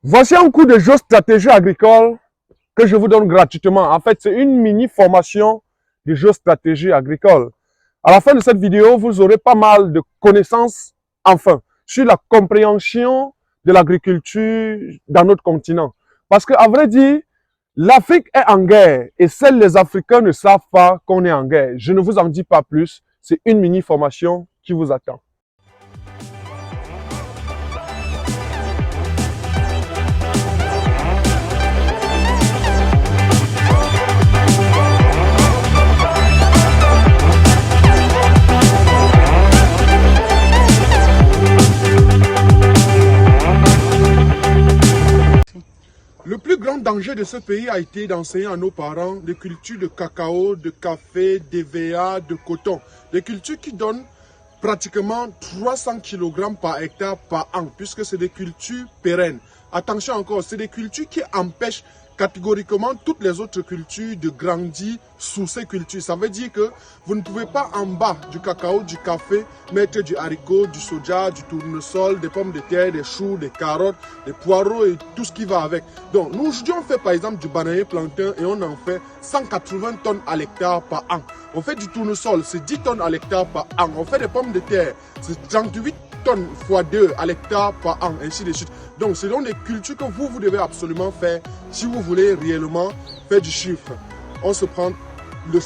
Voici un cours de géostratégie agricole que je vous donne gratuitement. En fait, c'est une mini formation de géostratégie agricole. À la fin de cette vidéo, vous aurez pas mal de connaissances, enfin, sur la compréhension de l'agriculture dans notre continent. Parce qu'à vrai dire, l'Afrique est en guerre et seuls les Africains ne savent pas qu'on est en guerre. Je ne vous en dis pas plus. C'est une mini formation qui vous attend. Le plus grand danger de ce pays a été d'enseigner à nos parents des cultures de cacao, de café, d'EVA, de coton. Des cultures qui donnent pratiquement 300 kg par hectare par an, puisque c'est des cultures pérennes. Attention encore, c'est des cultures qui empêchent catégoriquement toutes les autres cultures de grandir sous ces cultures. Ça veut dire que vous ne pouvez pas en bas du cacao, du café, mettre du haricot, du soja, du tournesol, des pommes de terre, des choux, des carottes, des poireaux et tout ce qui va avec. Donc nous aujourd'hui on fait par exemple du bananier plantain et on en fait 180 tonnes à l'hectare par an. On fait du tournesol, c'est 10 tonnes à l'hectare par an. On fait des pommes de terre, c'est 38 tonnes x 2 à l'hectare par an, ainsi de suite. Donc, ce sont des cultures que vous devez absolument faire si vous voulez réellement faire du chiffre. On se prend le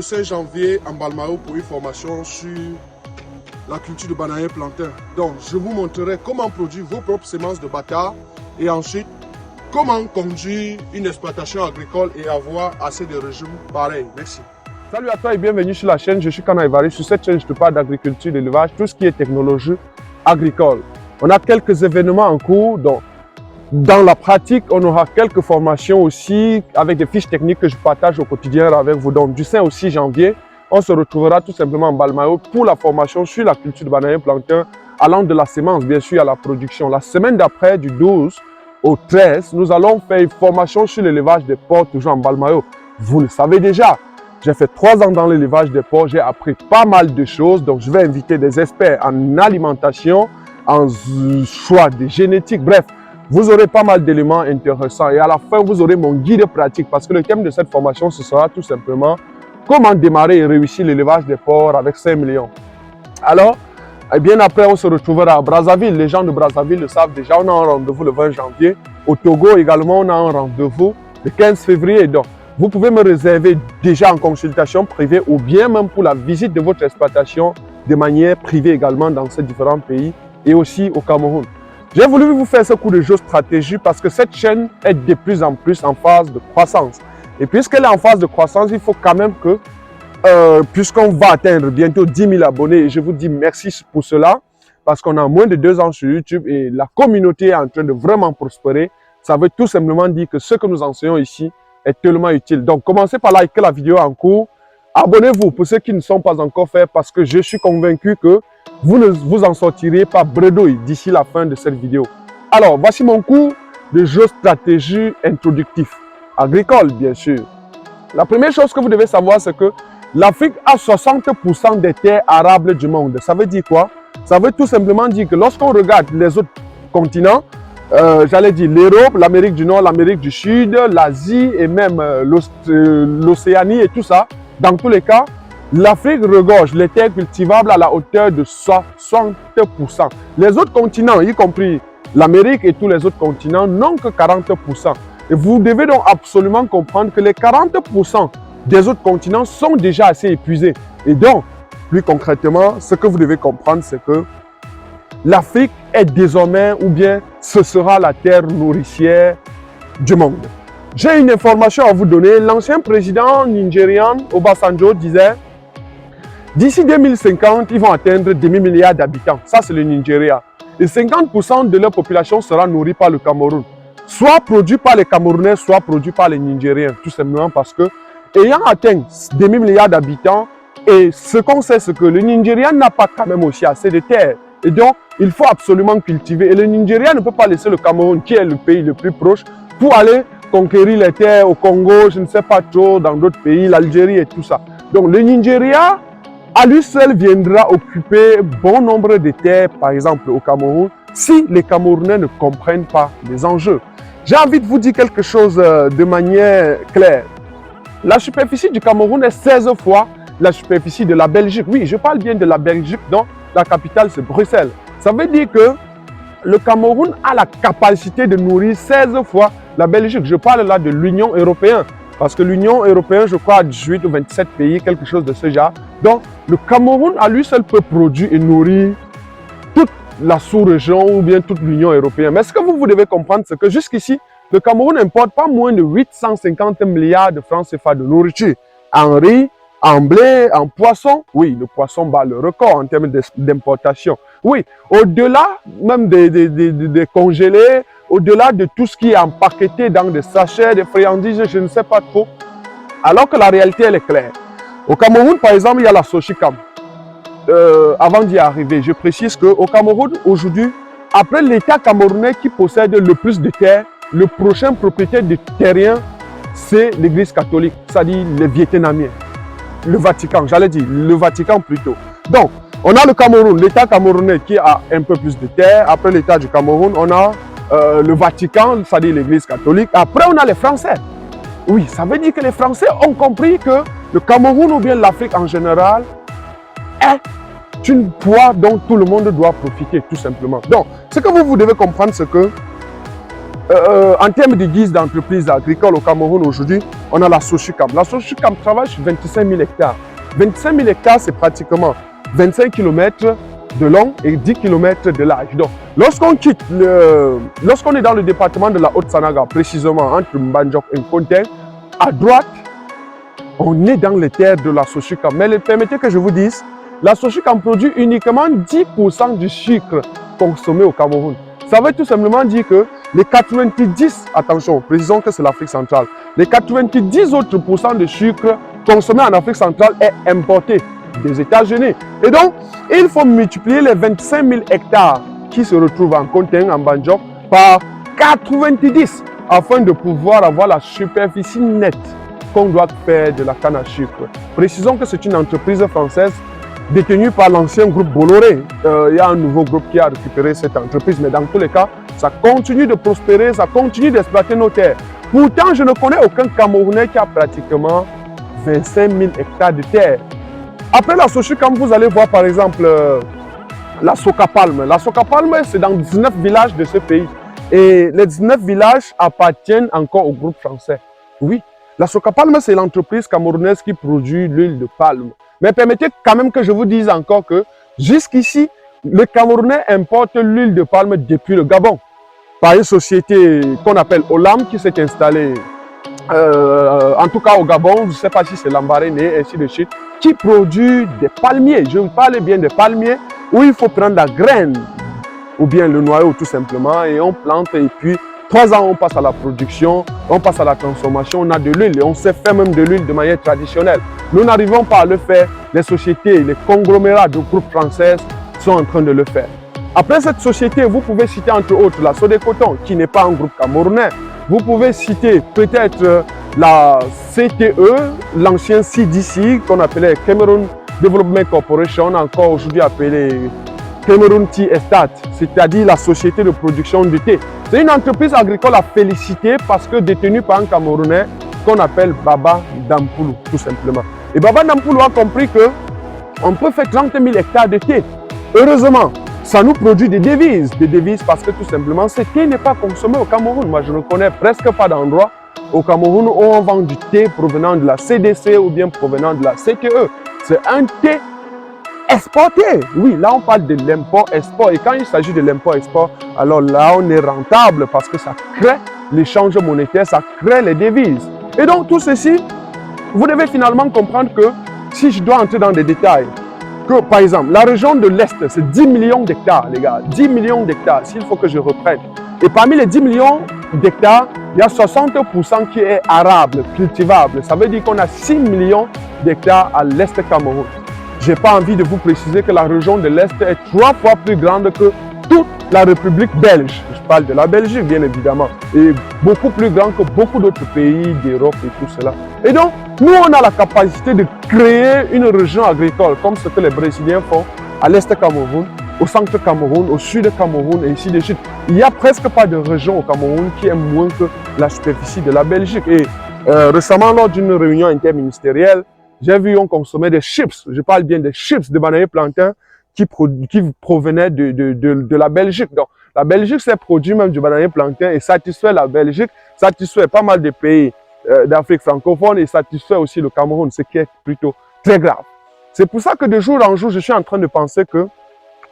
5 janvier en Balmao pour une formation sur la culture de bananier plantain. Donc, je vous montrerai comment produire vos propres semences de bâtard et ensuite, comment conduire une exploitation agricole et avoir assez de régimes pareils. Merci. Salut à toi et bienvenue sur la chaîne. Je suis Kana Ivari. Sur cette chaîne, je te parle d'agriculture, d'élevage, tout ce qui est technologie agricole. On a quelques événements en cours. Donc, dans la pratique, on aura quelques formations aussi avec des fiches techniques que je partage au quotidien avec vous. Donc, du 5 au 6 janvier, on se retrouvera tout simplement en Balmao pour la formation sur la culture de bananier plantain, allant de la semence, bien sûr, à la production. La semaine d'après, du 12 au 13, nous allons faire une formation sur l'élevage des porcs, toujours en Balmao. Vous le savez déjà. J'ai fait 3 ans dans l'élevage des porcs, j'ai appris pas mal de choses. Donc, je vais inviter des experts en alimentation, en choix de génétique. Bref, vous aurez pas mal d'éléments intéressants. Et à la fin, vous aurez mon guide pratique parce que le thème de cette formation, ce sera tout simplement comment démarrer et réussir l'élevage des porcs avec 5 millions. Alors, et bien après, on se retrouvera à Brazzaville. Les gens de Brazzaville le savent déjà. On a un rendez-vous le 20 janvier. Au Togo également, on a un rendez-vous le 15 février. Donc, vous pouvez me réserver déjà en consultation privée ou bien même pour la visite de votre exploitation de manière privée également dans ces différents pays et aussi au Cameroun. J'ai voulu vous faire ce cours de géostratégie parce que cette chaîne est de plus en plus en phase de croissance. Et puisqu'elle est en phase de croissance, il faut quand même que, puisqu'on va atteindre bientôt 10 000 abonnés, et je vous dis merci pour cela, parce qu'on a moins de 2 ans sur YouTube et la communauté est en train de vraiment prospérer. Ça veut tout simplement dire que ce que nous enseignons ici est tellement utile. Donc, commencez par liker la vidéo en cours. Abonnez-vous pour ceux qui ne sont pas encore faits parce que je suis convaincu que vous ne vous en sortirez pas bredouille d'ici la fin de cette vidéo. Alors, voici mon cours de géostratégie introductif, agricole bien sûr. La première chose que vous devez savoir, c'est que l'Afrique a 60% des terres arables du monde. Ça veut dire quoi? Ça veut tout simplement dire que lorsqu'on regarde les autres continents, j'allais dire l'Europe, l'Amérique du Nord, l'Amérique du Sud, l'Asie et même l'Océanie et tout ça, dans tous les cas, l'Afrique regorge les terres cultivables à la hauteur de 60%. Les autres continents, y compris l'Amérique et tous les autres continents, n'ont que 40%. Et vous devez donc absolument comprendre que les 40% des autres continents sont déjà assez épuisés. Et donc, plus concrètement, ce que vous devez comprendre, c'est que l'Afrique est désormais, ou bien ce sera la terre nourricière du monde. J'ai une information à vous donner. L'ancien président nigérian Obasanjo disait d'ici 2050, ils vont atteindre demi-milliard d'habitants. Ça, c'est le Nigeria. Et 50% de leur population sera nourrie par le Cameroun. Soit produit par les Camerounais, soit produit par les Nigériens. Tout simplement parce que, ayant atteint demi-milliard d'habitants, et ce qu'on sait, c'est que le Nigeria n'a pas quand même aussi assez de terres. Et donc, il faut absolument cultiver. Et le Nigeria ne peut pas laisser le Cameroun, qui est le pays le plus proche, pour aller conquérir les terres au Congo, je ne sais pas trop, dans d'autres pays, l'Algérie et tout ça. Donc, le Nigeria, à lui seul, viendra occuper bon nombre de terres, par exemple au Cameroun, si les Camerounais ne comprennent pas les enjeux. J'ai envie de vous dire quelque chose de manière claire. La superficie du Cameroun est 16 fois la superficie de la Belgique. Oui, je parle bien de la Belgique, dont la capitale c'est Bruxelles. Ça veut dire que le Cameroun a la capacité de nourrir 16 fois la Belgique. Je parle là de l'Union européenne. Parce que l'Union européenne, je crois, a 18 ou 27 pays, quelque chose de ce genre. Donc, le Cameroun, à lui seul, peut produire et nourrir toute la sous-région ou bien toute l'Union européenne. Mais ce que vous devez comprendre, c'est que jusqu'ici, le Cameroun n'importe pas moins de 850 milliards de francs CFA de nourriture. En riz, en blé, en poisson. Oui, le poisson bat le record en termes d'importation. Oui, au-delà même des congelés, au-delà de tout ce qui est empaqueté dans des sachets, des friandises, je ne sais pas trop. Alors que la réalité, elle est claire. Au Cameroun, par exemple, il y a la Sochicam. Avant d'y arriver, je précise qu'au Cameroun, aujourd'hui, après l'État camerounais qui possède le plus de terres, le prochain propriétaire de terrien, c'est l'Église catholique, c'est-à-dire les Vietnamiens. Le Vatican, j'allais dire, le Vatican plutôt. Donc, on a le Cameroun, l'État camerounais qui a un peu plus de terres. Après l'État du Cameroun, on a le Vatican, c'est-à-dire l'Église catholique. Après, on a les Français. Oui, ça veut dire que les Français ont compris que le Cameroun ou bien l'Afrique en général est une proie dont tout le monde doit profiter, tout simplement. Donc, ce que vous devez comprendre, c'est que en termes de guise d'entreprise agricole au Cameroun aujourd'hui, on a la Sochicam. La Sochicam travaille sur 25 000 hectares. 25 000 hectares, c'est pratiquement 25 km de long et 10 km de large. Donc, lorsqu'on est dans le département de la Haute-Sanaga, précisément entre Mbandjok et Nkonteng, à droite, on est dans les terres de la Sochicam. Mais permettez que je vous dise, la Sochicam produit uniquement 10% du sucre consommé au Cameroun. Ça veut tout simplement dire que les 90, attention, précisons que c'est l'Afrique centrale, les 90 autres pourcents de sucre consommé en Afrique centrale est importé des États-Unis. Et donc, il faut multiplier les 25 000 hectares qui se retrouvent en Nkonteng, en Mbandjok, par 90 afin de pouvoir avoir la superficie nette qu'on doit faire de la canne à sucre. Précisons que c'est une entreprise française détenue par l'ancien groupe Bolloré. Il y a un nouveau groupe qui a récupéré cette entreprise, mais dans tous les cas, ça continue de prospérer, ça continue d'exploiter nos terres. Pourtant, je ne connais aucun Camerounais qui a pratiquement 25 000 hectares de terre. Après la Sochicam, vous allez voir par exemple la Socapalme. La Socapalme, c'est dans 19 villages de ce pays. Et les 19 villages appartiennent encore au groupe français. Oui, la Socapalme, c'est l'entreprise camerounaise qui produit l'huile de palme. Mais permettez quand même que je vous dise encore que jusqu'ici, le Camerounais importe l'huile de palme depuis le Gabon par une société qu'on appelle Olam qui s'est installée en tout cas au Gabon, je ne sais pas si c'est Lambaréné, ainsi de suite, qui produit des palmiers. Je parle bien des palmiers où il faut prendre la graine ou bien le noyau tout simplement et on plante et puis 3 ans on passe à la production, on passe à la transformation, on a de l'huile et on sait faire même de l'huile de manière traditionnelle. Nous n'arrivons pas à le faire, les sociétés, les conglomérats de groupes français sont en train de le faire. Après cette société, vous pouvez citer entre autres la Sodécoton qui n'est pas un groupe camerounais. Vous pouvez citer peut-être la CTE, l'ancien CDC qu'on appelait Cameroon Development Corporation, encore aujourd'hui appelée Cameroon Tea Estate, c'est-à-dire la société de production de thé. C'est une entreprise agricole à féliciter parce que détenue par un Camerounais qu'on appelle Baba Dampoulou, tout simplement. Et Baba Dampoulou a compris qu'on peut faire 30 000 hectares de thé. Heureusement, ça nous produit des devises parce que tout simplement, ce thé n'est pas consommé au Cameroun. Moi, je ne connais presque pas d'endroit au Cameroun où on vend du thé provenant de la CDC ou bien provenant de la CTE. C'est un thé exporté. Oui, là, on parle de l'import-export. Et quand il s'agit de l'import-export, alors là, on est rentable parce que ça crée l'échange monétaire, ça crée les devises. Et donc, tout ceci, vous devez finalement comprendre que si je dois entrer dans des détails, que par exemple, la région de l'Est, c'est 10 millions d'hectares, les gars. 10 millions d'hectares, s'il faut que je reprenne. Et parmi les 10 millions d'hectares, il y a 60% qui est arable, cultivable. Ça veut dire qu'on a 6 millions d'hectares à l'Est Cameroun. Je n'ai pas envie de vous préciser que la région de l'Est est 3 fois plus grande que toute la République belge. Je parle de la Belgique, bien évidemment. Et beaucoup plus grande que beaucoup d'autres pays d'Europe et tout cela. Et donc, nous, on a la capacité de créer une région agricole, comme ce que les Brésiliens font à l'Est Cameroun, au centre Cameroun, au sud Cameroun, et ainsi de suite. Il n'y a presque pas de région au Cameroun qui est moins que la superficie de la Belgique. Et récemment, lors d'une réunion interministérielle, j'ai vu on consommait des chips, je parle bien des chips de bananier plantain qui provenaient de la Belgique. Donc, la Belgique s'est produit même du bananier plantain et satisfait la Belgique, satisfait pas mal de pays d'Afrique francophone et satisfait aussi le Cameroun, ce qui est plutôt très grave. C'est pour ça que de jour en jour, je suis en train de penser que,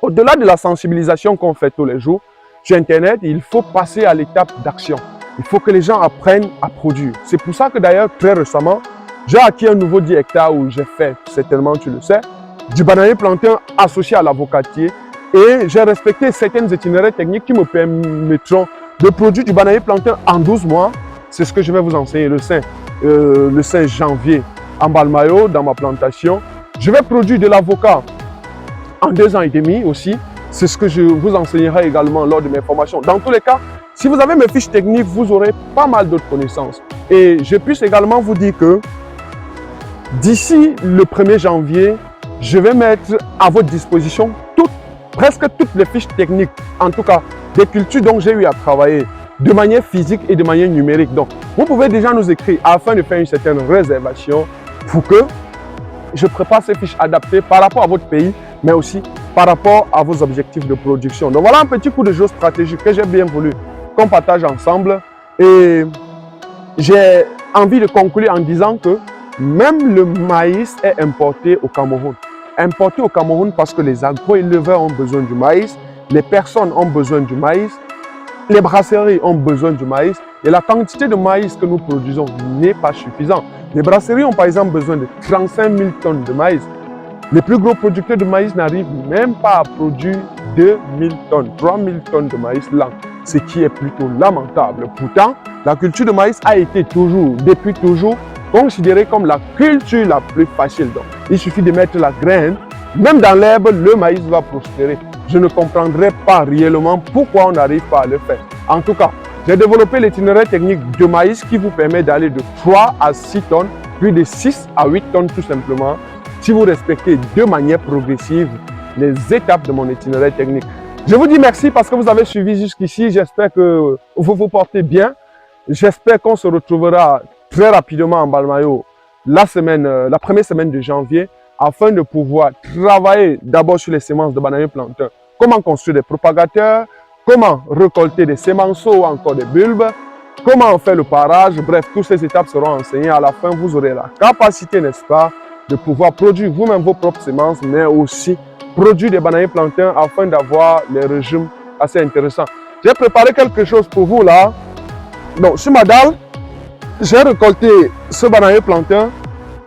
au-delà de la sensibilisation qu'on fait tous les jours sur Internet, il faut passer à l'étape d'action. Il faut que les gens apprennent à produire. C'est pour ça que d'ailleurs, très récemment, j'ai acquis un nouveau 10 hectares où j'ai fait, certainement tu le sais, du bananier plantain associé à l'avocatier et j'ai respecté certaines itinéraires techniques qui me permettront de produire du bananier plantain en 12 mois. C'est ce que je vais vous enseigner le 5 janvier en Balmayo, dans ma plantation. Je vais produire de l'avocat en 2 ans et demi aussi. C'est ce que je vous enseignerai également lors de mes formations. Dans tous les cas, si vous avez mes fiches techniques, vous aurez pas mal d'autres connaissances. Et je puisse également vous dire que d'ici le 1er janvier, je vais mettre à votre disposition presque toutes les fiches techniques, en tout cas des cultures dont j'ai eu à travailler de manière physique et de manière numérique. Donc, vous pouvez déjà nous écrire afin de faire une certaine réservation pour que je prépare ces fiches adaptées par rapport à votre pays, mais aussi par rapport à vos objectifs de production. Donc, voilà un petit coup de jeu stratégique que j'ai bien voulu qu'on partage ensemble. Et j'ai envie de conclure en disant que même le maïs est importé au Cameroun. Importé au Cameroun parce que les agro-éleveurs ont besoin du maïs, les personnes ont besoin du maïs, les brasseries ont besoin du maïs et la quantité de maïs que nous produisons n'est pas suffisante. Les brasseries ont par exemple besoin de 35 000 tonnes de maïs. Les plus gros producteurs de maïs n'arrivent même pas à produire 2 000 tonnes, 3 000 tonnes de maïs l'an, ce qui est plutôt lamentable. Pourtant, la culture de maïs a été depuis toujours, considérée comme la culture la plus facile. Donc, il suffit de mettre la graine, même dans l'herbe, le maïs va prospérer. Je ne comprendrai pas réellement pourquoi on n'arrive pas à le faire. En tout cas, j'ai développé l'itinéraire technique de maïs qui vous permet d'aller de 3 à 6 tonnes, puis de 6 à 8 tonnes tout simplement, si vous respectez de manière progressive les étapes de mon itinéraire technique. Je vous dis merci parce que vous avez suivi jusqu'ici. J'espère que vous vous portez bien. J'espère qu'on se retrouvera très rapidement en Balmayo la première semaine de janvier afin de pouvoir travailler d'abord sur les semences de bananier plantain. Comment construire des propagateurs, comment récolter des semenceaux ou encore des bulbes, comment faire le parage. Bref, toutes ces étapes seront enseignées. À la fin, vous aurez la capacité, n'est-ce pas, de pouvoir produire vous-même vos propres semences, mais aussi produire des bananiers plantains afin d'avoir des régimes assez intéressants. J'ai préparé quelque chose pour vous là. Donc, sur ma dalle, j'ai récolté ce bananier plantain.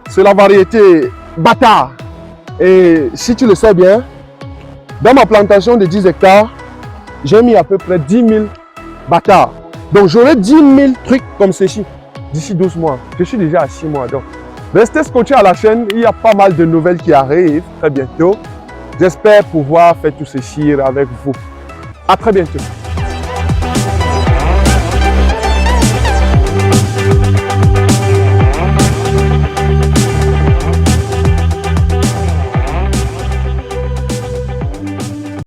C'est la variété Bata. Et si tu le sais bien, dans ma plantation de 10 hectares, j'ai mis à peu près 10 000 Bata. Donc, j'aurai 10 000 trucs comme ceci d'ici 12 mois. Je suis déjà à 6 mois. Donc, restez scotchés à la chaîne. Il y a pas mal de nouvelles qui arrivent très bientôt. J'espère pouvoir faire tout ceci avec vous. À très bientôt.